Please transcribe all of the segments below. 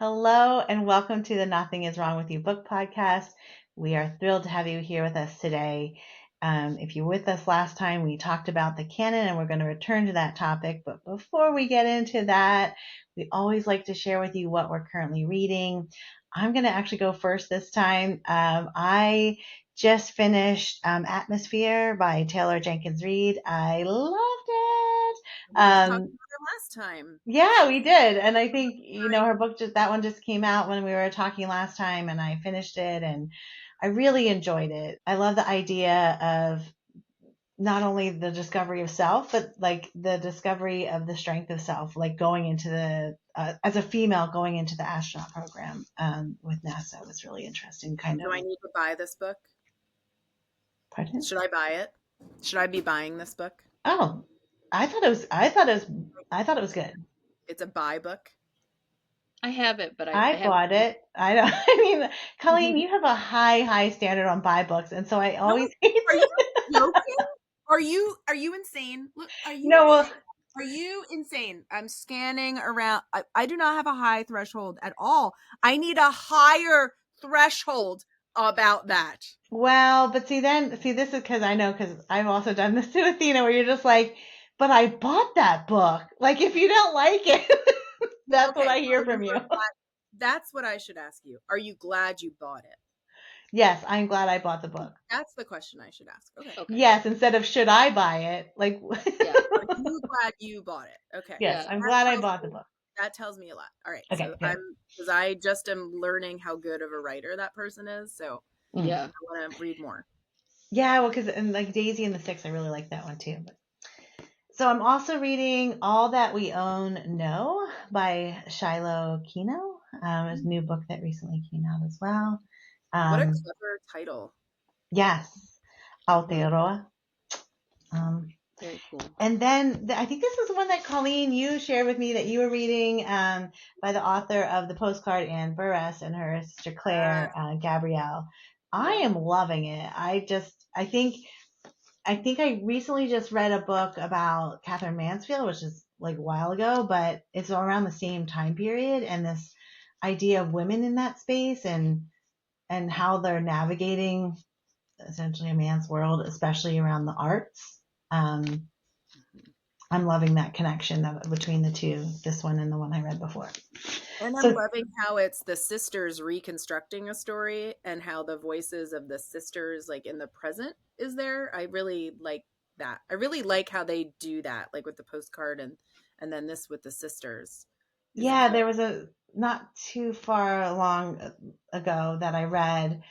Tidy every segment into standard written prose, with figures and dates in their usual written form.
Hello and welcome to the Nothing is Wrong with You book podcast. We are thrilled to have you here with us today. If you were with us last time, we talked about the canon and we're going to return to that topic. But before we get into that, we always like to share with you what we're currently reading. I'm going to actually go first this time. I just finished Atmosphere by Taylor Jenkins Reid. I loved it. We just talked about it last time. Yeah, we did. And I think, her book that one just came out when we were talking last time and I finished it and I really enjoyed it. I love the idea of not only the discovery of self, but like the discovery of the strength of self, like going into as a female going into the astronaut program with NASA was really interesting. Do I need to buy this book? Pardon? Should I buy it? Should I be buying this book? Oh, I thought it was good. It's a buy book. I have it, but I bought it. I don't. I mean, Colleen, you have a high standard on buy books, and so I always. Are you joking? Are you insane? Look, are you? No, well, are you insane? I'm scanning around. I do not have a high threshold at all. I need a higher threshold about that. Well, but this is because I've also done this to Athena, where you're just like, but I bought that book. Like, if you don't like it, that's what I hear from you. That's what I should ask you. Are you glad you bought it? Yes, I'm glad I bought the book. That's the question I should ask. Okay. Yes, instead of should I buy it? Like, yeah. Are you glad you bought it? Okay. Yes, I'm glad I bought the book. That tells me a lot. All right. Okay, so because I just am learning how good of a writer that person is. So yeah, I want to read more. Yeah, well, because like Daisy and the Six, I really like that one too. So I'm also reading All That We Own Know by Shilo Kino. It's a new book that recently came out as well. What a clever title. Yes, Aotearoa. Very cool. And then I think this is the one that Colleen, you shared with me that you were reading by the author of The Postcard and Berest and her sister Claire, Gabriele. I am loving it. I think I recently just read a book about Catherine Mansfield, which is like a while ago, but it's around the same time period and this idea of women in that space and how they're navigating essentially a man's world, especially around the arts. I'm loving that connection between the two, this one and the one I read before. And I'm loving how it's the sisters reconstructing a story and how the voices of the sisters, like in the present, is there. I really like that. I really like how they do that, like with the postcard and then this with the sisters. Yeah, there was a not too far long ago that I read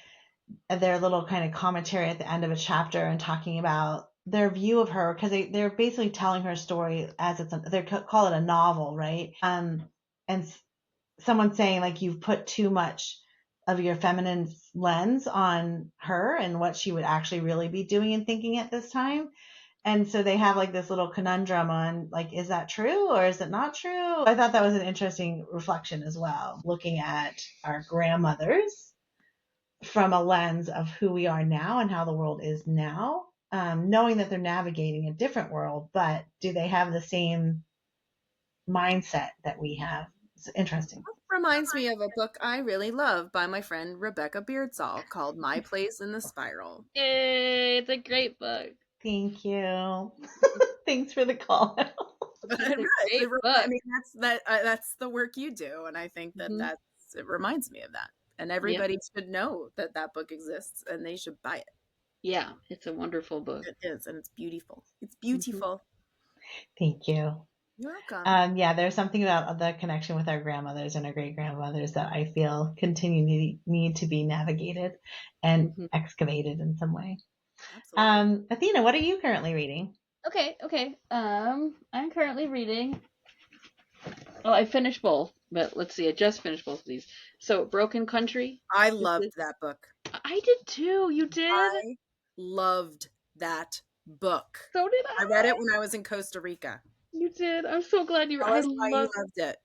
their little kind of commentary at the end of a chapter and talking about their view of her, because they're basically telling her story as they call it a novel, right? And someone saying like you've put too much of your feminine lens on her and what she would actually really be doing and thinking at this time. And so they have like this little conundrum on like, is that true or is it not true? I thought that was an interesting reflection as well, looking at our grandmothers from a lens of who we are now and how the world is now, knowing that they're navigating a different world, but do they have the same mindset that we have? It's interesting. That reminds me of a book I really love by my friend Rebecca Beardsall called My Place in the Spiral. Yay, it's a great book. Thank you. Thanks for the call. I mean, that's the work you do, and I think that it reminds me of that. And everybody should know that book exists, and they should buy it. Yeah, it's a wonderful book. It is, and it's beautiful. It's beautiful. Thank you. You're welcome. Yeah, there's something about the connection with our grandmothers and our great grandmothers that I feel need to be navigated and excavated in some way. Absolutely. Athena, what are you currently reading? Okay. I'm currently reading. Oh, I finished both, but let's see. I just finished both of these. So, Broken Country. I loved that book. I did too. You did? I loved that book. So did I. I read it when I was in Costa Rica. You did. I'm so glad you. I loved it.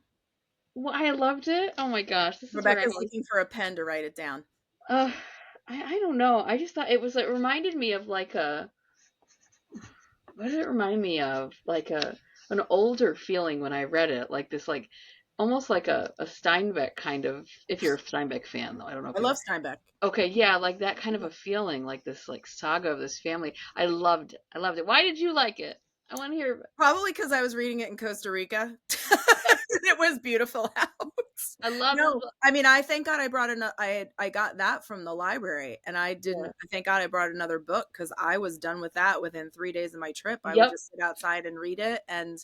Well, I loved it. Oh my gosh! Rebecca's looking for a pen to write it down. I don't know. I just thought it was. It reminded me of like a. What did it remind me of? Like an older feeling when I read it. Like this, like almost like a Steinbeck kind of, if you're a Steinbeck fan, though. I don't know if I you love are. Steinbeck. Okay, yeah, like that kind of a feeling, like this like saga of this family. I loved it. I loved it. Why did you like it? I want to hear. Probably because I was reading it in Costa Rica. It was beautiful out. I love No, it. I mean, I thank God I brought I got that from the library, and I didn't. Yeah. Thank God I brought another book because I was done with that within 3 days of my trip. I would Yep. just sit outside and read it, and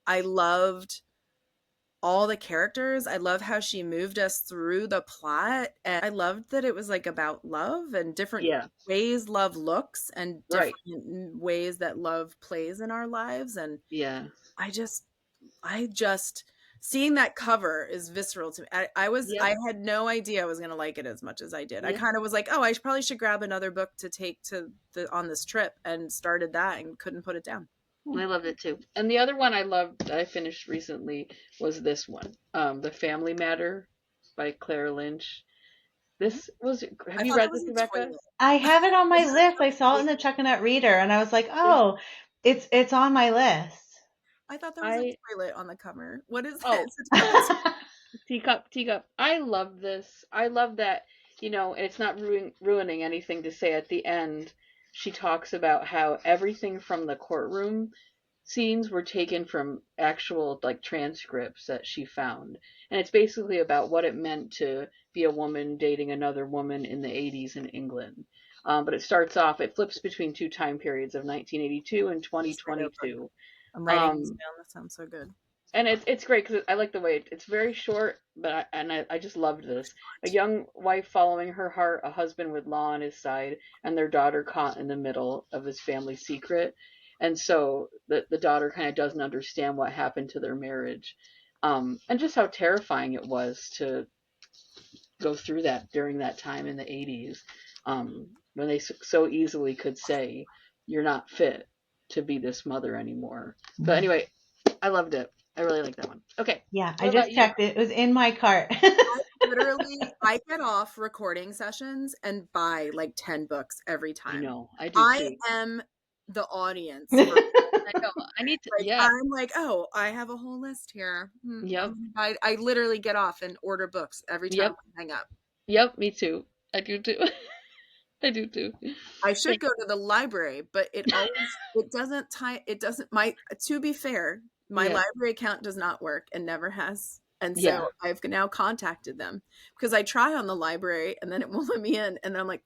I loved all the characters. I love how she moved us through the plot, and I loved that it was like about love and different Yeah. ways love looks and Right. different ways that love plays in our lives. And Yeah. I just seeing that cover is visceral to me. Yep. I had no idea I was going to like it as much as I did. I Yep. kind of was like, oh, I probably should grab another book to take to on this trip, and started that and couldn't put it down. I loved it too. And the other one I loved that I finished recently was this one, The Family Matter by Claire Lynch. This was. Have you read this, Rebecca? I have it on my list. I saw it in the Chuckanut Reader, and I was like, oh, it's on my list. I thought there was a toilet on the cover. What is Oh. it? Teacup. I love this. I love that, it's not ruining anything to say at the end. She talks about how everything from the courtroom scenes were taken from actual like transcripts that she found. And it's basically about what it meant to be a woman dating another woman in the 80s in England. But it flips between two time periods of 1982 and 2022. I'm writing this down. That sounds so good. And it's great because I like the way it's very short, but I just loved this. A young wife following her heart, a husband with law on his side, and their daughter caught in the middle of his family secret. And so the daughter kind of doesn't understand what happened to their marriage, and just how terrifying it was to go through that during that time in the 80s, when they so easily could say, you're not fit to be this mother anymore. But anyway, I loved it. I really like that one. Okay. Yeah, I just checked it. It was in my cart. I get off recording sessions and buy like 10 books every time. I know. I do too. I am the audience. I know. I need to. Yeah. I'm like, oh, I have a whole list here. Yep. I literally get off and order books every time I hang up. Yep. Me too. I do too. I do too. I should go to the library, but it doesn't. To be fair, my library account does not work and never has. And so I've now contacted them because I try on the library and then it won't let me in. And then I'm like,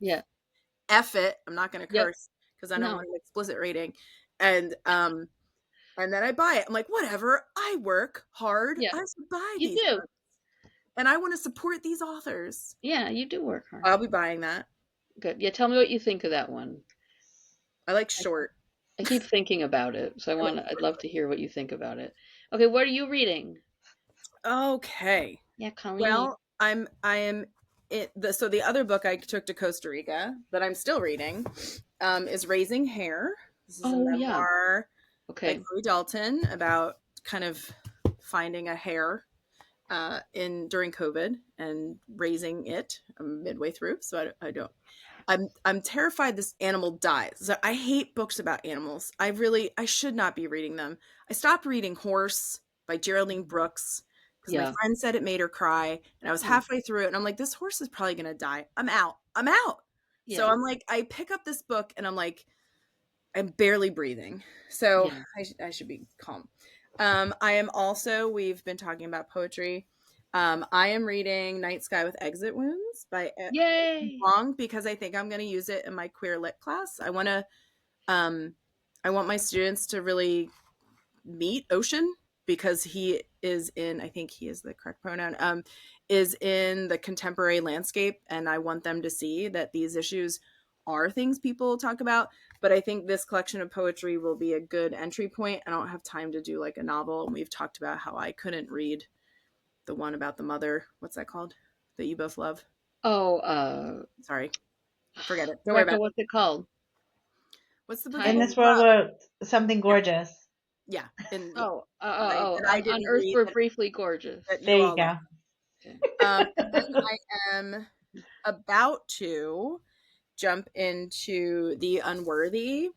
F it. I'm not going to curse because I don't want an explicit rating. And then I buy it. I'm like, whatever. I work hard. I should buy these. You do. Books. And I want to support these authors. Yeah, you do work hard. I'll be buying that. Good. Yeah, tell me what you think of that one. I like short. I keep thinking about it, so I'd love to hear what you think about it. Okay, what are you reading? Okay. Yeah, Colleen. Well, I am so the other book I took to Costa Rica that I'm still reading is Raising Hare. This is a memoir by Dalton about kind of finding a hare during COVID and raising it. I'm midway through, so I'm terrified this animal dies. So I hate books about animals. I should not be reading them. I stopped reading Horse by Geraldine Brooks because my friend said it made her cry, and I was halfway through it, and I'm like, this horse is probably going to die. I'm out. Yeah. So I'm like, I pick up this book, and I'm like, I'm barely breathing. So I should be calm. I am also, we've been talking about poetry. I am reading Night Sky with Exit Wounds by Vuong because I think I'm going to use it in my queer lit class. I want my students to really meet Ocean because he is in, I think he is the correct pronoun, is in the contemporary landscape. And I want them to see that these issues are things people talk about. But I think this collection of poetry will be a good entry point. I don't have time to do like a novel. And we've talked about how I couldn't read the one about the mother. What's that called? That you both love? Oh, sorry. Forget it. Don't worry about it. What's it called? What's the book? In This World Something Gorgeous. Yeah. On Earth We're Briefly Gorgeous. There you go. Okay. And then I am about to jump into The Unworthy,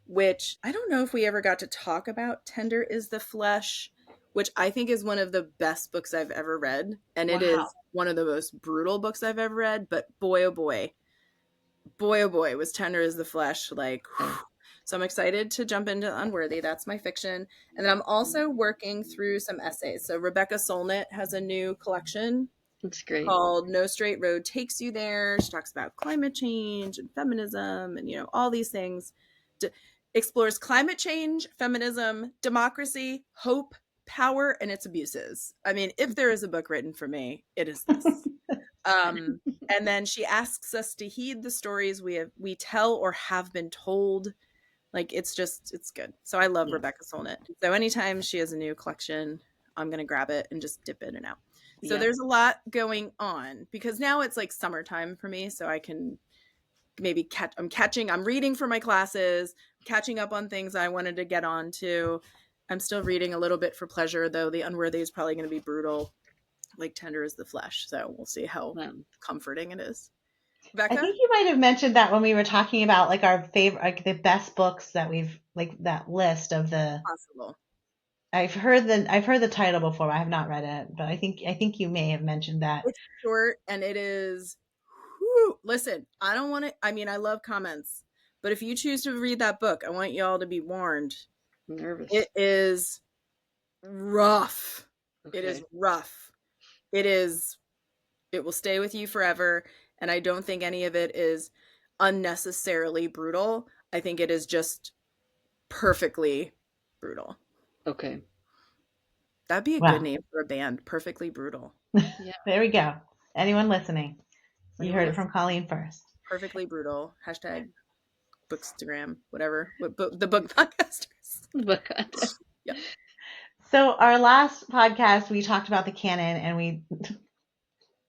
which I don't know if we ever got to talk about. Tender is the Flesh which I think is one of the best books I've ever read. And it is one of the most brutal books I've ever read. But boy, oh boy, it was tender as the flesh. Like, whew. So I'm excited to jump into Unworthy. That's my fiction. And then I'm also working through some essays. So Rebecca Solnit has a new collection. That's great. Called No Straight Road Takes You There. She talks about climate change and feminism and, all these things. Explores climate change, feminism, democracy, hope, power, and its abuses. I mean, if there is a book written for me, it is this. And then she asks us to heed the stories we tell or have been told. Like, it's good. So I love Rebecca Solnit. So anytime she has a new collection, I'm going to grab it and just dip in and out. So there's a lot going on because now it's like summertime for me. So I can maybe I'm reading for my classes, catching up on things I wanted to get on to. I'm still reading a little bit for pleasure, though. The Unworthy is probably going to be brutal, like tender as the flesh. So we'll see how comforting it is. Becca? I think you might have mentioned that when we were talking about like our favorite, like the best books that we've, like that list of the possible. I've heard the title before. I have not read it, but I think you may have mentioned that. It's short and it is. Listen, I don't want to. I mean, I love comments, but if you choose to read that book, I want y'all to be warned. I'm nervous. It is rough. Okay. It is rough. It will stay with you forever. And I don't think any of it is unnecessarily brutal. I think it is just perfectly brutal. Okay. That'd be a good name for a band. Perfectly Brutal. Yeah. There we go. Anyone listening? You heard it from Colleen first. Perfectly Brutal. Hashtag Bookstagram. Whatever. The book podcasters. Yeah. So our last podcast, we talked about the canon and we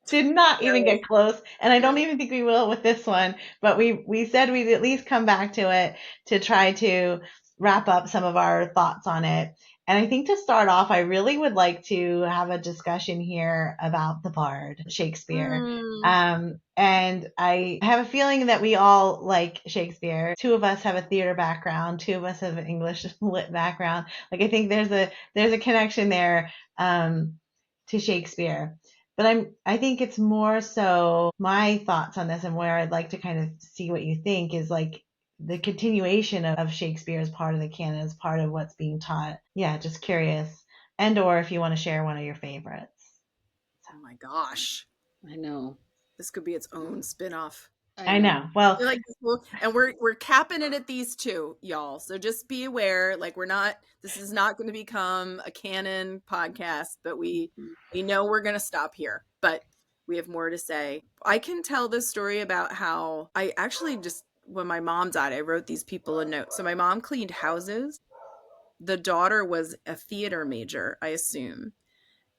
did not even get close. And I don't even think we will with this one. But we said we'd at least come back to it to try to wrap up some of our thoughts on it. And I think to start off, I really would like to have a discussion here about the Bard, Shakespeare. And I have a feeling that we all like Shakespeare. Two of us have a theater background. Two of us have an English lit background. Like, I think there's a connection there to Shakespeare. But I think it's more so my thoughts on this and where I'd like to kind of see what you think is like the continuation of Shakespeare as part of the canon, as part of what's being taught. Yeah, just curious. And or if you want to share one of your favorites. Oh my gosh. I know. This could be its own spin-off. I know. Well, and we're capping it at these two, y'all. So just be aware, like this is not going to become a canon podcast, but we know we're going to stop here, but we have more to say. I can tell this story about how I actually when my mom died, I wrote these people a note. So my mom cleaned houses. The daughter was a theater major, I assume.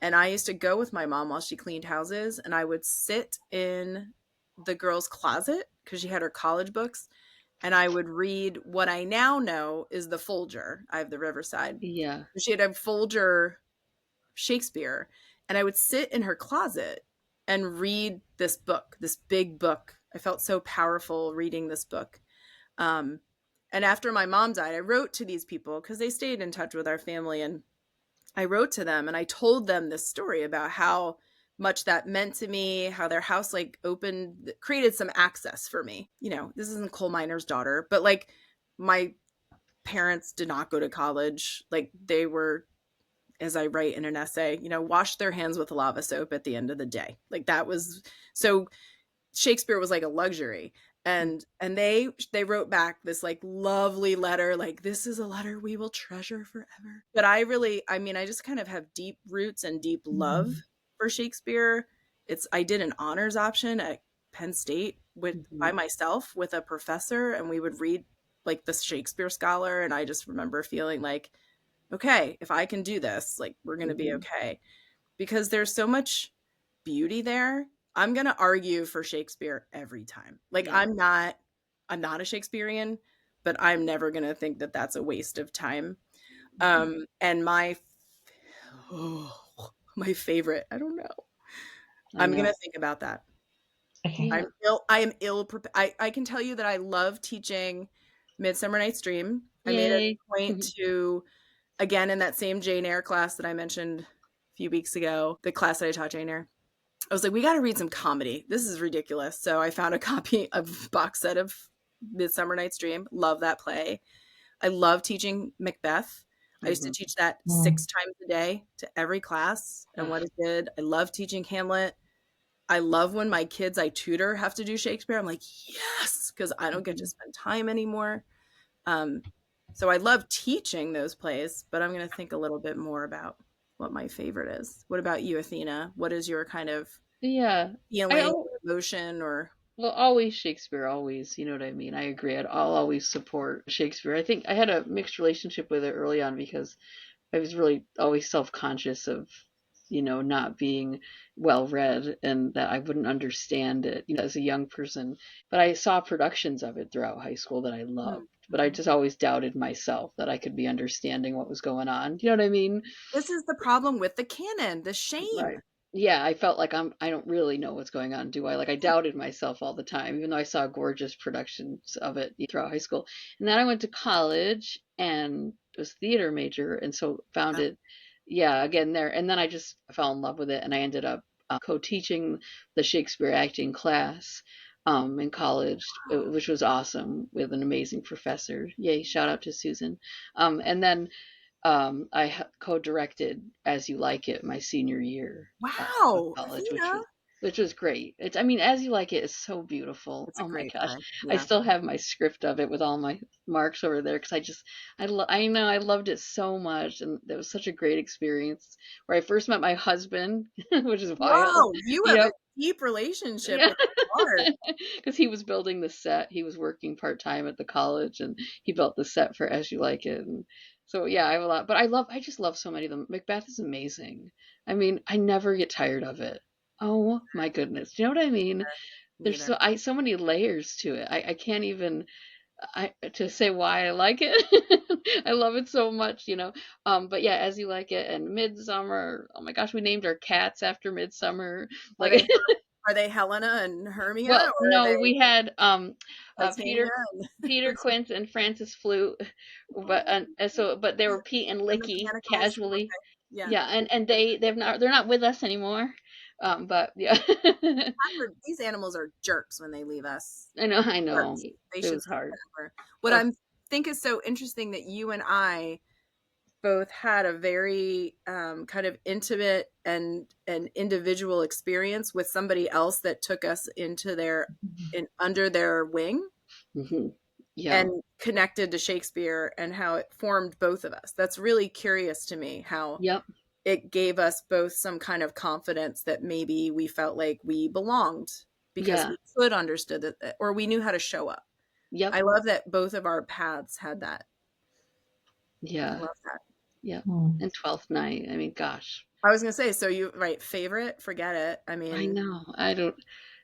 And I used to go with my mom while she cleaned houses, and I would sit in the girl's closet because she had her college books, and I would read what I now know is the Folger. I have the Riverside. Yeah. She had a Folger Shakespeare, and I would sit in her closet and read this book, this big book. I felt so powerful reading this book. And after my mom died, I wrote to these people because they stayed in touch with our family, and I wrote to them and I told them this story about how much that meant to me, how their house created some access for me. This isn't coal miner's daughter, but like my parents did not go to college. Like they were, as I write in an essay, washed their hands with lava soap at the end of the day. Like that was, so Shakespeare was like a luxury. And they wrote back this like lovely letter, like, this is a letter we will treasure forever. But I just kind of have deep roots and deep love for Shakespeare. I did an honors option at Penn State by myself with a professor, and we would read like the Shakespeare Scholar. And I just remember feeling like, okay, if I can do this, like we're going to be okay, because there's so much beauty there. I'm going to argue for Shakespeare every time. Like I'm not a Shakespearean, but I'm never going to think that that's a waste of time. And my favorite, I don't know. I'm going to think about that. Okay. I am ill prepared. I can tell you that I love teaching Midsummer Night's Dream. I made a point to again, in that same Jane Eyre class that I mentioned a few weeks ago, the class that I taught Jane Eyre, I was like, we got to read some comedy. This is ridiculous. So I found a copy of box set of Midsummer Night's Dream. Love that play. I love teaching Macbeth. I used to teach that 6 times a day to every class and what it did. I love teaching Hamlet. I love when my kids I tutor have to do Shakespeare. I'm like, yes, because I don't get to spend time anymore. So I love teaching those plays, but I'm going to think a little bit more about what my favorite is. What about you, Athena? What is your kind of feeling, emotion, or? Well, always Shakespeare, always. You know what I mean? I agree. I'll always support Shakespeare. I think I had a mixed relationship with it early on because I was really always self-conscious of, not being well read and that I wouldn't understand it, as a young person. But I saw productions of it throughout high school that I loved. But I just always doubted myself that I could be understanding what was going on. You know what I mean? This is the problem with the canon, the shame. Right. Yeah, I felt like I don't really know what's going on, do I? Like I doubted myself all the time, even though I saw gorgeous productions of it throughout high school. And then I went to college and was a theater major, and so found it, again there. And then I just fell in love with it, and I ended up co-teaching the Shakespeare acting class in college, which was awesome with an amazing professor. Yay! Shout out to Susan. And then I co-directed As You Like It my senior year Wow, of college, which was great. As You Like It is so beautiful. Oh my gosh. Yeah. I still have my script of it with all my marks over there because I loved it so much, and it was such a great experience where I first met my husband, which is wild. Wow, you have a deep relationship with art. Because he was building the set. He was working part-time at the college, and he built the set for As You Like It. And so I have a lot, but I just love so many of them. Macbeth is amazing. I never get tired of it. Oh my goodness. Do you know what I mean? There's so many layers to it. I can't even to say why I like it. I love it so much, But yeah, As You Like It and Midsummer. Oh my gosh, we named our cats after Midsummer. Like Are they Helena and Hermia? Well, no, we had Peter Quince and Francis Flute, but they were Pete and Licky casually. Okay. Yeah, and they're not with us anymore. But yeah, these animals are jerks when they leave us. I know. It was hard. What I think is so interesting that you and I both had a very kind of intimate and individual experience with somebody else that took us into under their wing, and connected to Shakespeare, and how it formed both of us. That's really curious to me how it gave us both some kind of confidence that maybe we felt like we belonged because we could understood that, or we knew how to show up. I love that both of our paths had that. I love that. Yeah. And 12th Night. Gosh. I was going to say, so favorite, forget it. I know.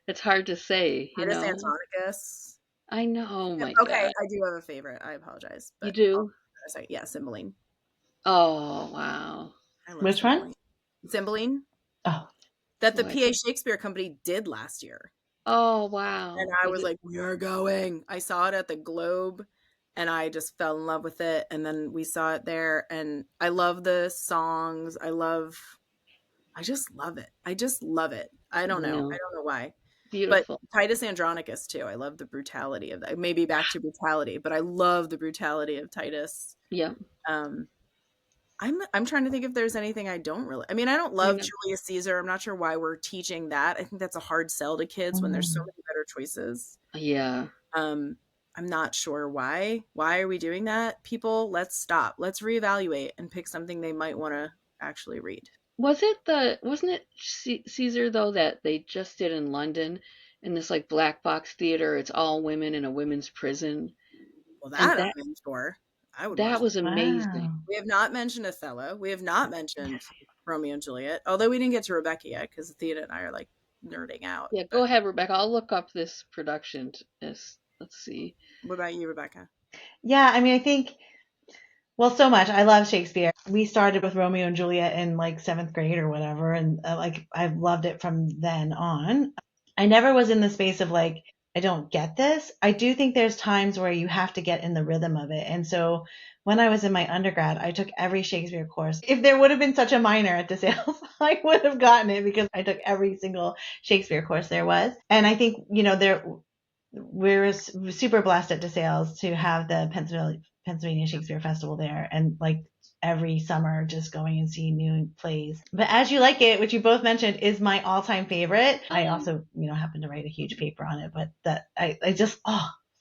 It's hard to say, Titus Andronicus. I know. Oh my God. Okay, I do have a favorite. I apologize. You do? Yeah, Cymbeline. Oh, wow. Which one? Cymbeline. Oh. That the PA Shakespeare Company did last year. Oh, wow. And I was like, we are going. I saw it at the Globe. And I just fell in love with it. And then we saw it there. And I love the songs. I just love it. I don't know. I don't know why. Beautiful. But Titus Andronicus too. I love the brutality of that. Maybe back to brutality, but I love the brutality of Titus. Yeah. I'm trying to think if there's anything I don't really. I don't love Julius Caesar. I'm not sure why we're teaching that. I think that's a hard sell to kids when there's so many better choices. Yeah. I'm not sure why. Why are we doing that? People, let's stop. Let's reevaluate and pick something they might want to actually read. Wasn't it Caesar though that they just did in London in this like black box theater? It's all women in a women's prison. Well, that I'm in for. That was amazing. Wow. We have not mentioned Othello. We have not mentioned Romeo and Juliet, although we didn't get to Rebecca yet because Athena and I are like nerding out. Yeah, go ahead, Rebecca. I'll look up this production. Let's see. What about you, Rebecca? Yeah, I think, well, so much. I love Shakespeare. We started with Romeo and Juliet in like 7th grade or whatever. And I've loved it from then on. I never was in the space of like I don't get this. I do think there's times where you have to get in the rhythm of it. And so when I was in my undergrad, I took every Shakespeare course. If there would have been such a minor at DeSales, I would have gotten it because I took every single Shakespeare course there was. And I think, we're super blessed at DeSales to have the Pennsylvania Shakespeare Festival there, and like every summer just going and seeing new plays. But As You Like It, which you both mentioned, is my all-time favorite. I also, happen to write a huge paper on it, but that I just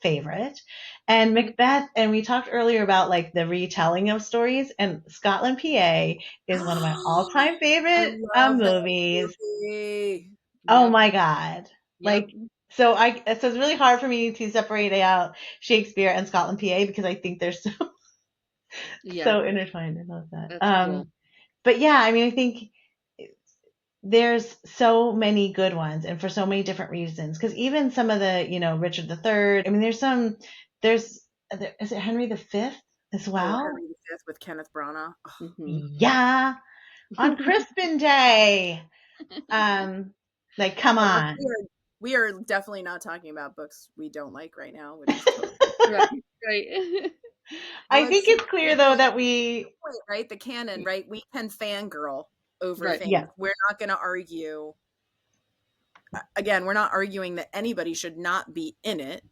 favorite. And Macbeth, and we talked earlier about like the retelling of stories, and Scotland, PA is one of my all-time favorite movies. Movie. Oh Yep. my God. Yep. So it's really hard for me to separate out Shakespeare and Scotland, PA, because I think they're so intertwined. I love that. That's cool. But yeah, I mean, I think there's so many good ones, and for so many different reasons. Because even some of the, Richard III. I mean, is it Henry V as well? Oh, Henry V with Kenneth Branagh. Oh. Mm-hmm. Yeah, on Crispin Day. Come on. We are definitely not talking about books we don't like right now, which is totally right. I think it's clear though that right, the canon, right? We can fangirl over things. Yeah. We're not going to argue. Again, we're not arguing that anybody should not be in it.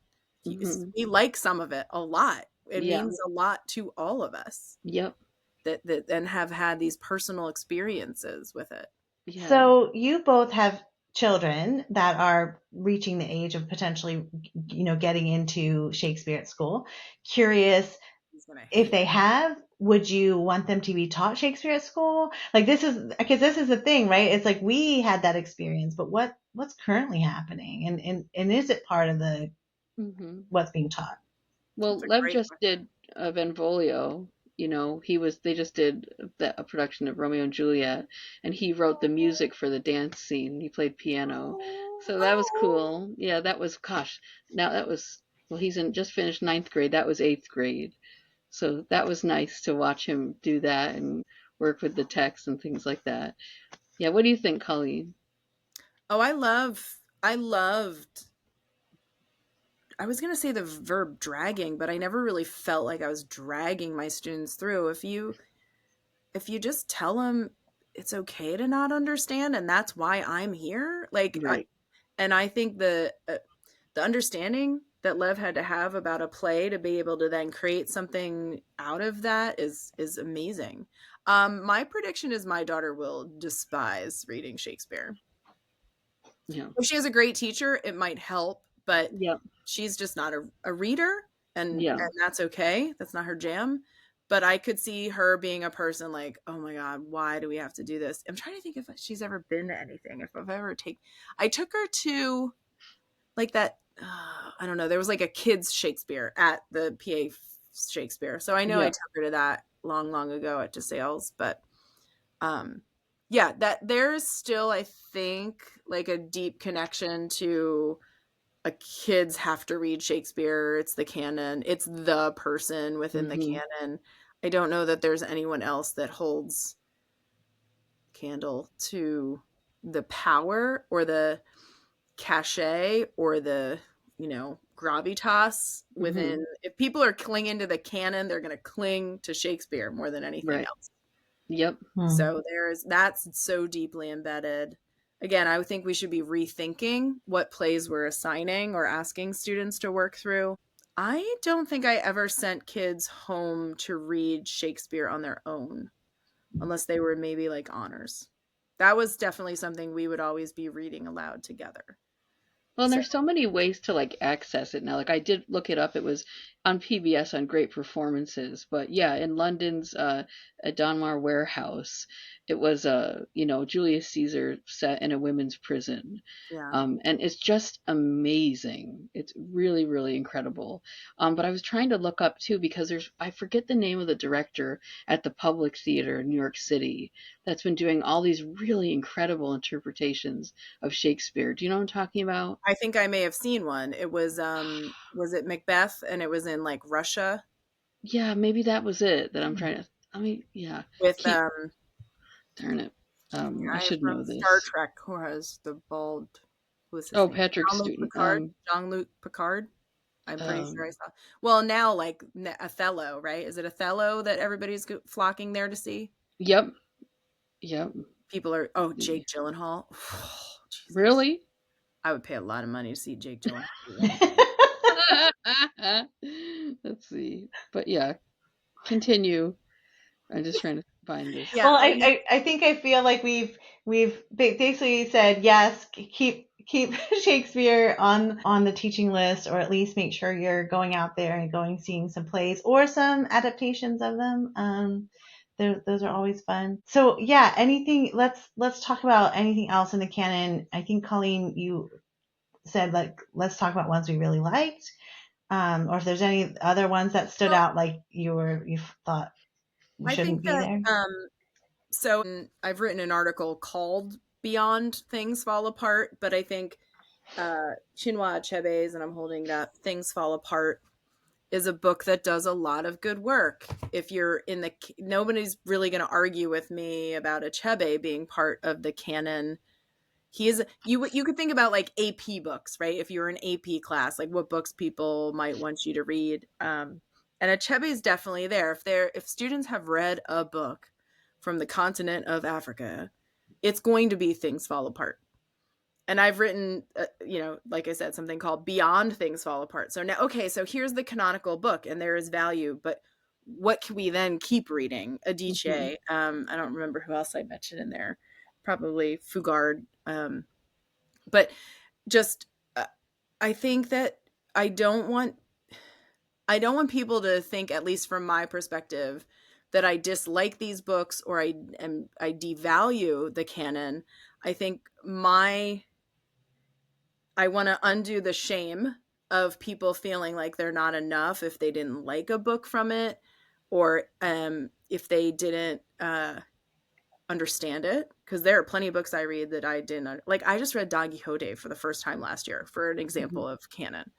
Mm-hmm. We like some of it a lot. It means a lot to all of us. Yep. That and have had these personal experiences with it. Yeah. So you both have children that are reaching the age of potentially, getting into Shakespeare at school. Curious if they have, would you want them to be taught Shakespeare at school? This is the thing, right? It's like we had that experience, but what's currently happening, and is it part of the what's being taught? Well, Lev just did Benvolio. They just did a production of Romeo and Juliet, and he wrote the music for the dance scene. He played piano. So that was cool. Yeah, that was, he's just finished 9th grade. That was 8th grade. So that was nice to watch him do that and work with the text and things like that. Yeah, what do you think, Colleen? Oh, I loved, I was going to say the verb dragging, but I never really felt like I was dragging my students through. If you just tell them it's okay to not understand, and that's why I'm here. Right. I think the understanding that Lev had to have about a play to be able to then create something out of that is amazing. My prediction is my daughter will despise reading Shakespeare. Yeah. If she has a great teacher, it might help, but she's just not a reader, and that's okay. That's not her jam. But I could see her being a person like, oh my God, why do we have to do this? I'm trying to think if she's ever been to anything. I took her to that. I don't know. There was a kids Shakespeare at the PA Shakespeare. So I know I took her to that long, long ago at DeSales, but that there's still, I think, a deep connection to kids have to read Shakespeare. It's the canon. It's the person within the canon. I don't know that there's anyone else that holds candle to the power or the cachet or the, gravitas within. If people are clinging to the canon, they're going to cling to Shakespeare more than anything else. Yep. So that's so deeply embedded. Again, I would think we should be rethinking what plays we're assigning or asking students to work through. I don't think I ever sent kids home to read Shakespeare on their own, unless they were maybe honors. That was definitely something we would always be reading aloud together. Well, there's so many ways to access it now. I did look it up. It was on PBS on Great Performances, but in London's Donmar Warehouse, it was Julius Caesar set in a women's prison. Yeah. And it's just amazing. It's really, really incredible. But I was trying to look up too, because I forget the name of the director at the Public Theater in New York City that's been doing all these really incredible interpretations of Shakespeare. Do you know what I'm talking about? I think I may have seen one. It was it Macbeth, and it was in Russia? Yeah, maybe that was it that I'm trying to, With darn it. I should know this. Star Trek, who has the bald Who was his Oh, name? Patrick Jean-Luc Student. Picard. Jean-Luc Picard. I'm pretty sure I saw. Well, now like Othello, right? Is it Othello that everybody's flocking there to see? Yep. Yep. People are. Oh, Jake Gyllenhaal. Oh, Jesus. Really? I would pay a lot of money to see Jake Gyllenhaal. Let's see. But yeah, continue. I'm just trying to find this. Yeah, Well, I think I feel like we've basically said yes, keep Shakespeare on the teaching list, or at least make sure you're going out there and going seeing some plays or some adaptations of them. Those are always fun. So yeah, anything. Let's talk about anything else in the canon. I think Colleen, you said like let's talk about ones we really liked, or if there's any other ones that stood out like you thought I shouldn't think be that there. so I've written an article called Beyond Things Fall Apart, but I think Chinua Achebe's, and I'm holding it up, Things Fall Apart, is a book that does a lot of good work. If you're in the, nobody's really going to argue with me about Achebe being part of the canon. He is, you could think about like AP books, right? If you're in AP class, like what books people might want you to read. And Achebe is definitely there. If students have read a book from the continent of Africa, it's going to be Things Fall Apart. And I've written, like I said, something called Beyond Things Fall Apart. So now, okay, so here's the canonical book and there is value, but what can we then keep reading? Adichie. Mm-hmm. I don't remember who else I mentioned in there. Probably Fugard. But just, I think that I don't want people to think, at least from my perspective, that I dislike these books or I devalue the canon. I think I want to undo the shame of people feeling like they're not enough if they didn't like a book from it, or if they didn't understand it. Because there are plenty of books I read that I didn't like. I just read Don Quixote for the first time last year, for an example of canon.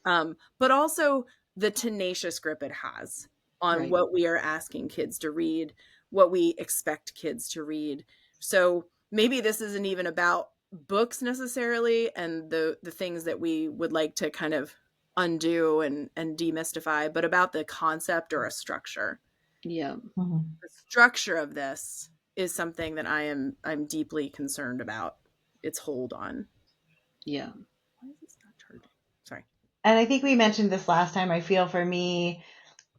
But also the tenacious grip it has on what we are asking kids to read, what we expect kids to read. So maybe this isn't even about books necessarily and the things that we would like to kind of undo and demystify, but about the concept or a structure. Yeah. Mm-hmm. The structure of this is something that I'm deeply concerned about its hold on. Yeah. Why is this not charging? Sorry. And I think we mentioned this last time. I feel for me,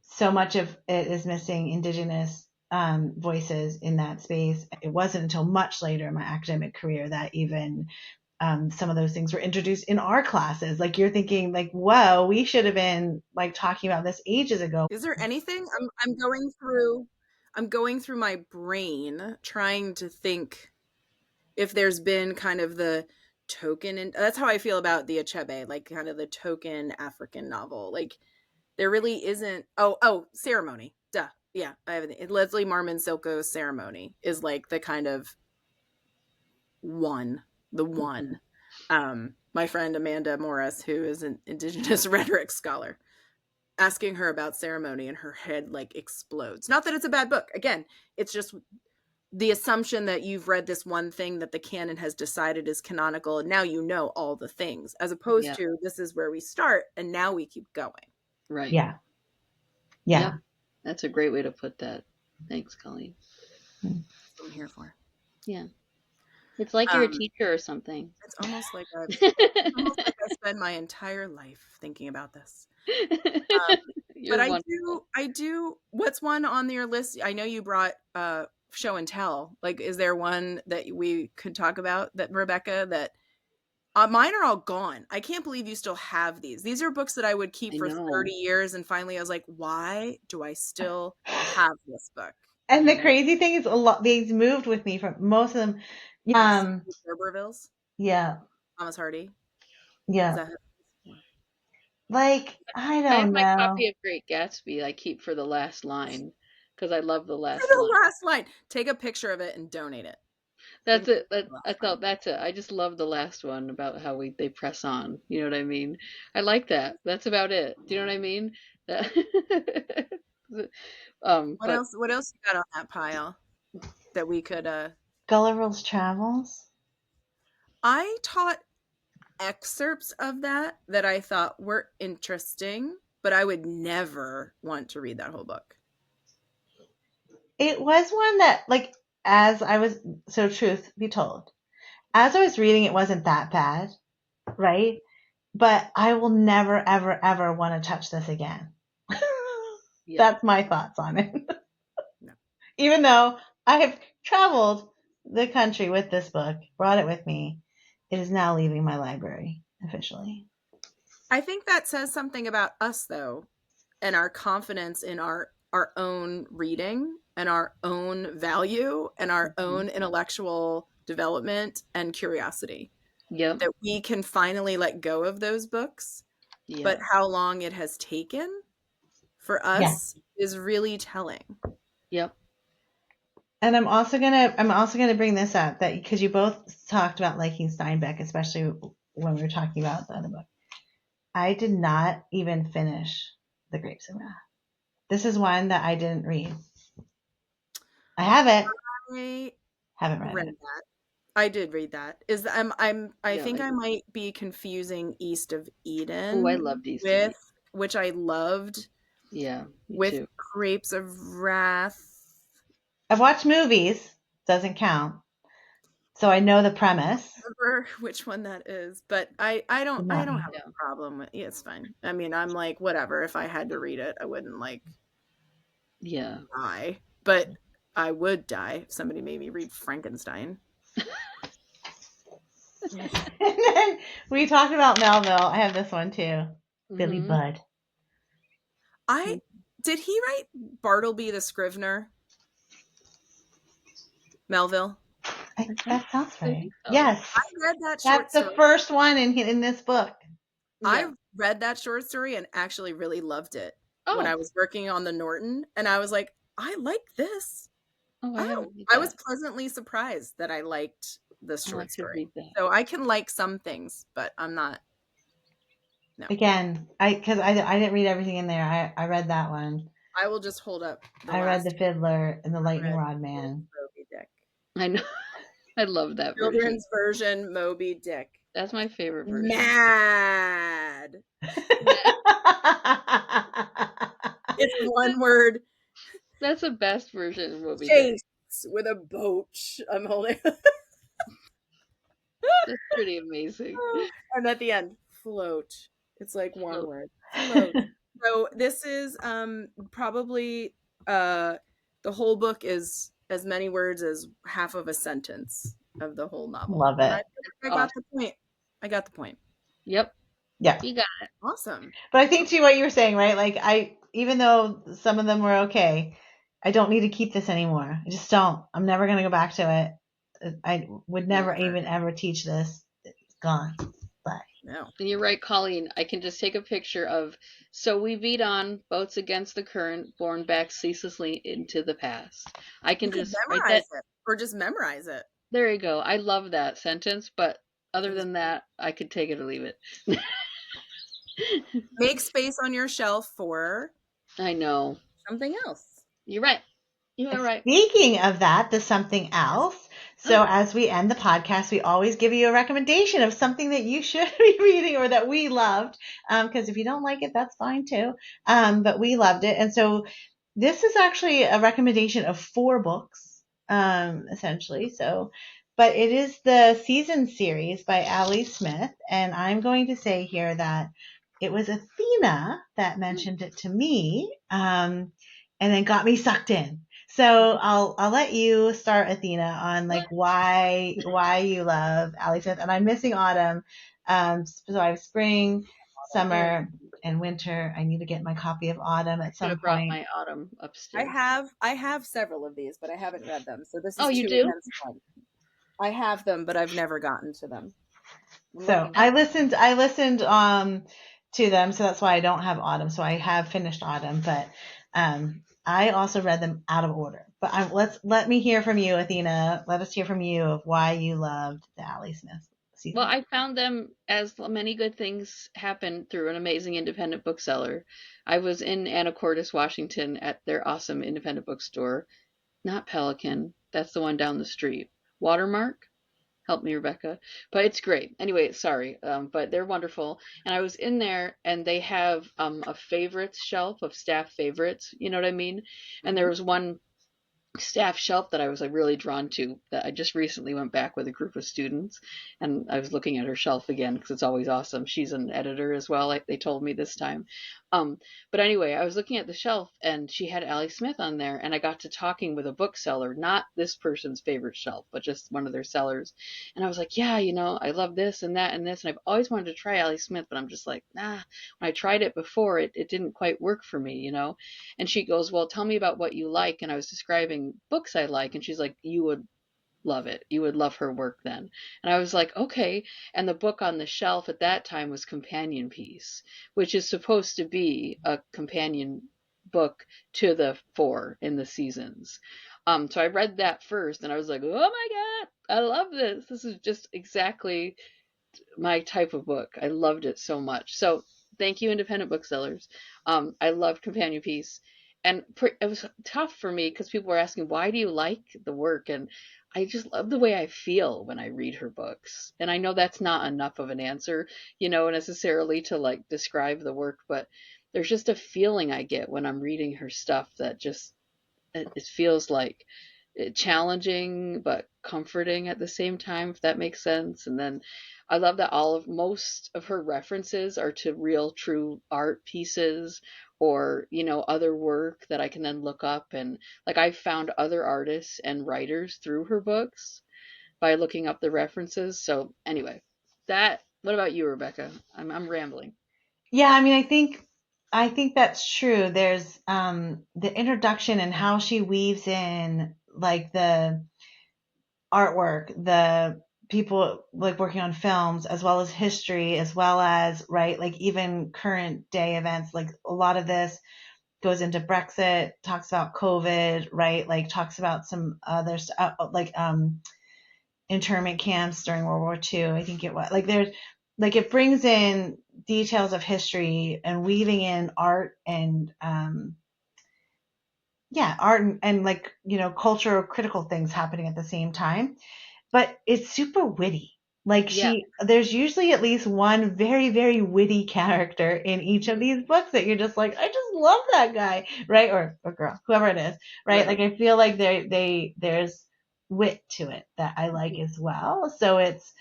so much of it is missing Indigenous voices in that space. It wasn't until much later in my academic career that even some of those things were introduced in our classes. Like you're thinking like, whoa, we should have been like talking about this ages ago. Is there anything? I'm going through my brain trying to think if there's been kind of the token, and that's how I feel about the Achebe, like kind of the token African novel. Like there really isn't. Oh, Ceremony. Duh. Yeah, I have it. Leslie Marmon Silko's Ceremony is like the kind of one. My friend Amanda Morris, who is an Indigenous rhetoric scholar, asking her about Ceremony and her head like explodes. Not that it's a bad book. Again, it's just the assumption that you've read this one thing that the canon has decided is canonical and now you know all the things, as opposed to this is where we start and now we keep going. Right. Yeah. That's a great way to put that. Thanks, Colleen. That's what I'm here for. Yeah. It's like you're a teacher or something. It's almost like I spend my entire life thinking about this. But I do. What's one on your list? I know you brought show and tell. Like, is there one that we could talk about, that Rebecca, that mine are all gone. I can't believe you still have these. These are books that I would keep for 30 years. And finally I was like, why do I still have this book? And the crazy thing is, a lot these moved with me from most of them. Gerbervilles. Yeah. Thomas Hardy. Yeah. Like, I don't know. I have my copy of Great Gatsby I keep for the last line because I love the last line. Take a picture of it and donate it. That's it. I thought that's it. I just love the last one about how they press on. You know what I mean? I like that. That's about it. Do you know what I mean? What else you got on that pile that we could Gulliver's Travels? I taught excerpts of that I thought were interesting, but I would never want to read that whole book. It was one that, like, as I was, so truth be told, as I was reading, it wasn't that bad, right? But I will never, ever, ever want to touch this again. Yeah. That's my thoughts on it. No. Even though I have traveled the country with this book, brought it with me, it is now leaving my library officially. I think that says something about us, though, and our confidence in our own reading and our own value and our own intellectual development and curiosity. Yep. That we can finally let go of those books. Yeah. But how long it has taken for us is really telling. Yep. And I'm also gonna bring this up, that because you both talked about liking Steinbeck, especially when we were talking about the other book. I did not even finish The Grapes of Wrath. This is one that I didn't read. I have it. I Haven't read read it. that. I did read that. I think I I might be confusing East of Eden. Oh, I loved East of Eden. Which I loved. Yeah, me with too. Grapes of Wrath. I've watched movies. Doesn't count. So I know the premise. I don't remember which one that is, but I don't have a problem with it. It's fine. I mean, I'm like, whatever. If I had to read it, I wouldn't die. But I would die if somebody made me read Frankenstein. And then we talked about Melville. I have this one too. Billy Budd. Did he write Bartleby the Scrivener? Melville? That sounds right. Yes. I read that short story. That's the first one in this book. Yeah. I read that short story and actually really loved it when I was working on the Norton. And I was like, I like this. I was pleasantly surprised that I liked this short story. So I can like some things, but I'm not. No. Again, because I didn't read everything in there. I read that one. I will just hold up. I read The Fiddler and The Lightning Rod Man. Moby Dick. I know. I love that Children's version, Moby Dick. That's my favorite version. Mad. It's one word. That's the best version of Moby Dick. With a boat. I'm holding. That's pretty amazing. And at the end, float. It's like one word. Float. So this is probably the whole book is as many words as half of a sentence of the whole novel. Love it. I got the point. I got the point. Yep. Yeah. You got it. Awesome. But I think, too, what you were saying, right? Like, even though some of them were okay, I don't need to keep this anymore. I just don't. I'm never going to go back to it. I would never even ever teach this. It's gone. Bye. No. And you're right, Colleen. I can just take a picture of, so we beat on, boats against the current, borne back ceaselessly into the past. I can just memorize it. Or just memorize it. There you go. I love that sentence, but other than that, I could take it or leave it. Make space on your shelf for... I know. Something else. You're right. You are right. Speaking of that, the something else. So as we end the podcast, we always give you a recommendation of something that you should be reading or that we loved. Because if you don't like it, that's fine too. But we loved it. And so this is actually a recommendation of 4 books, essentially. So, but it is the Season series by Ali Smith. And I'm going to say here that it was Athena that mentioned it to me, and then got me sucked in. So I'll let you start, Athena, on like why you love Ali Smith. And I'm missing autumn. So I have spring, summer, and winter. I need to get my copy of autumn at some point. Brought my autumn upstairs. I have several of these, but I haven't read them. So this is you do? I have them, but I've never gotten to them. So I listened to them, so that's why I don't have autumn. So I have finished autumn, but I also read them out of order. But let me hear from you, Athena. Let us hear from you of why you loved the Ali Smith season. Well, I found them, as many good things happen, through an amazing independent bookseller. I was in Anacortes, Washington, at their awesome independent bookstore. Not Pelican. That's the one down the street. Watermark. Help me, Rebecca. But it's great. Anyway, sorry. But they're wonderful. And I was in there and they have a favorites shelf of staff favorites. You know what I mean? And there was one staff shelf that I was like really drawn to that I just recently went back with a group of students and I was looking at her shelf again because it's always awesome. She's an editor as well, like they told me this time. But anyway, I was looking at the shelf and she had Allie Smith on there and I got to talking with a bookseller, not this person's favorite shelf, but just one of their sellers. And I was like, yeah, I love this and that and this. And I've always wanted to try Allie Smith, but I'm just like, nah, when I tried it before, it didn't quite work for me. And she goes, well, tell me about what you like. And I was describing books I like. And she's like, you would love it. You would love her work then. And I was like, okay. And the book on the shelf at that time was Companion Piece, which is supposed to be a companion book to the 4 in the seasons. So I read that first and I was like, oh my God, I love this. This is just exactly my type of book. I loved it so much. So thank you, independent booksellers. I loved Companion Piece. And it was tough for me because people were asking, why do you like the work? And I just love the way I feel when I read her books. And I know that's not enough of an answer, necessarily to like describe the work, but there's just a feeling I get when I'm reading her stuff that just, it feels like challenging but comforting at the same time, if that makes sense. And then I love that most of her references are to real true art pieces or other work that I can then look up, and like I found other artists and writers through her books by looking up the references. So anyway, what about you, Rebecca? I'm rambling. Yeah, I mean, I think that's true. There's the introduction and how she weaves in like the artwork, the people like working on films, as well as history, as well as, right, like even current day events. Like a lot of this goes into Brexit, talks about COVID, right? Like talks about some other stuff, like internment camps during World War II. I think it was like there's like it brings in details of history and weaving in art and art and like cultural critical things happening at the same time. But it's super witty. Like Yeah. there's usually at least one very, very witty character in each of these books that you're just like, I just love that guy, right? Or girl, whoever it is, right? Like I feel like there's wit to it that I like as well. So it's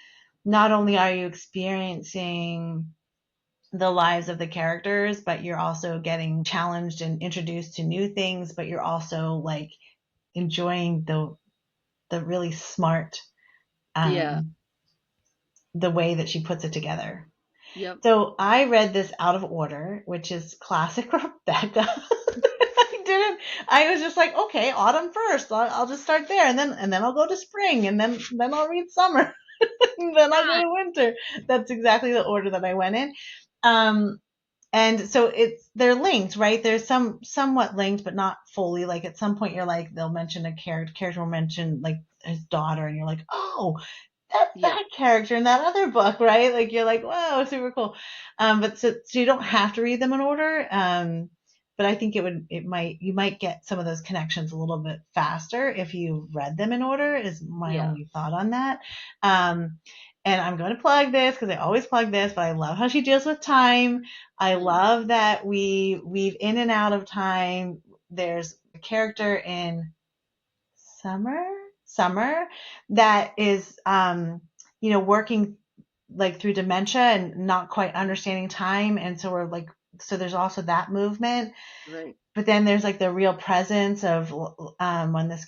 not only are you experiencing the lives of the characters, but you're also getting challenged and introduced to new things, but you're also like enjoying the really smart the way that she puts it together. Yep. So I read this out of order, which is classic Rebecca. I was just like, okay, autumn first. I'll just start there, and then I'll go to spring, and then I'll read summer, and then I'll go to winter. That's exactly the order that I went in. And so they're linked, right? There's somewhat linked, but not fully. Like at some point, you're like, they'll mention a character will mention like his daughter, and you're like, oh, that's that character in that other book, right? Like you're like, whoa, super cool. But so you don't have to read them in order. But I think you might get some of those connections a little bit faster if you read them in order, is my only thought on that. And I'm going to plug this because I always plug this, but I love how she deals with time. I love that we weave in and out of time. There's a character in Summer that is, working like through dementia and not quite understanding time. And so so there's also that movement. Right. But then there's like the real presence of when this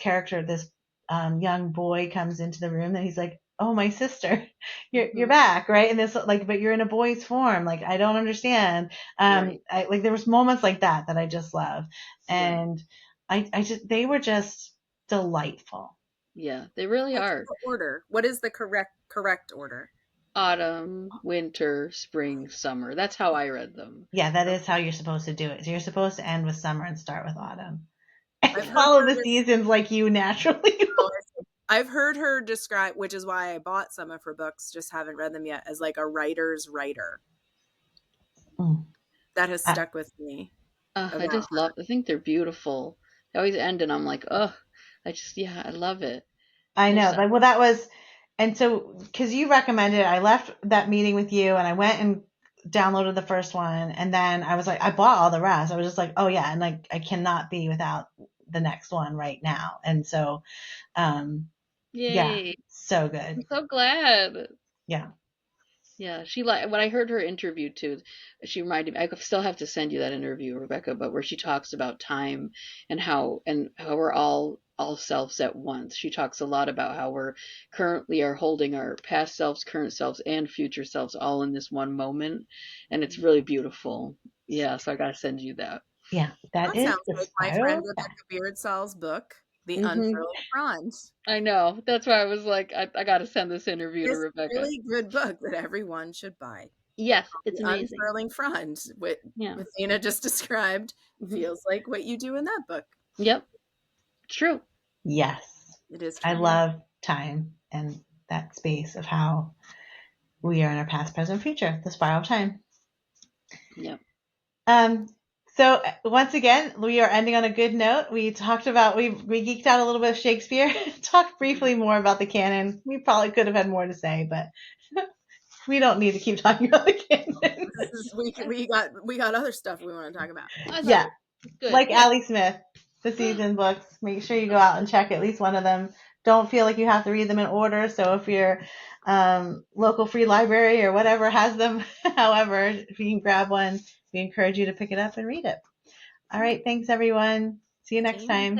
young boy comes into the room and he's like, oh, my sister, you're back, right? And this like, but you're in a boy's form. Like, I don't understand. There was moments like that I just love. And they were just delightful. Yeah, they really are. The order. What is the correct order? Autumn, winter, spring, summer. That's how I read them. Yeah, that is how you're supposed to do it. So you're supposed to end with summer and start with autumn. And follow the seasons like you naturally will. I've heard her describe, which is why I bought some of her books, just haven't read them yet, as like a writer's writer. That has stuck with me. I think they're beautiful. They always end and I'm like, I love it. I know. Well, that was, And so, because you recommended it, I left that meeting with you and I went and downloaded the first one. And then I was like, I bought all the rest. I was just like, oh yeah. And like, I cannot be without the next one right now. And so, yeah, Yay. so good. I'm so glad. Yeah. Yeah, when I heard her interview too, she reminded me. I still have to send you that interview, Rebecca, but where she talks about time and how we're all selves at once. She talks a lot about how we're currently are holding our past selves, current selves, and future selves all in this one moment, and it's really beautiful. Yeah, so I gotta send you that. Yeah, That is sounds the like my spiral. friend Rebecca Beardsall's book, The Mhm. Unfurling Frond. I know. That's why I was like, I got to send this interview to It's a Rebecca. really good book that everyone should buy. Yes, it's The amazing. Unfurling Frond, what Yeah. Athena just described, feels like what you do in that book. Yep. It's true. Yes. It is true. I love time and that space of how we are in our past, present, future, the spiral of time. Yep. So once again, we are ending on a good note. We talked about, we geeked out a little bit of Shakespeare, talked briefly more about the canon. We probably could have had more to say, but we don't need to keep talking about the canon. we got other stuff we want to talk about. Yeah. Good. Like Allie Smith, the season books. Make sure you go out and check at least one of them. Don't feel like you have to read them in order. So if your local free library or whatever has them, however, if you can grab one, we encourage you to pick it up and read it. All right. Thanks, everyone. See you next time.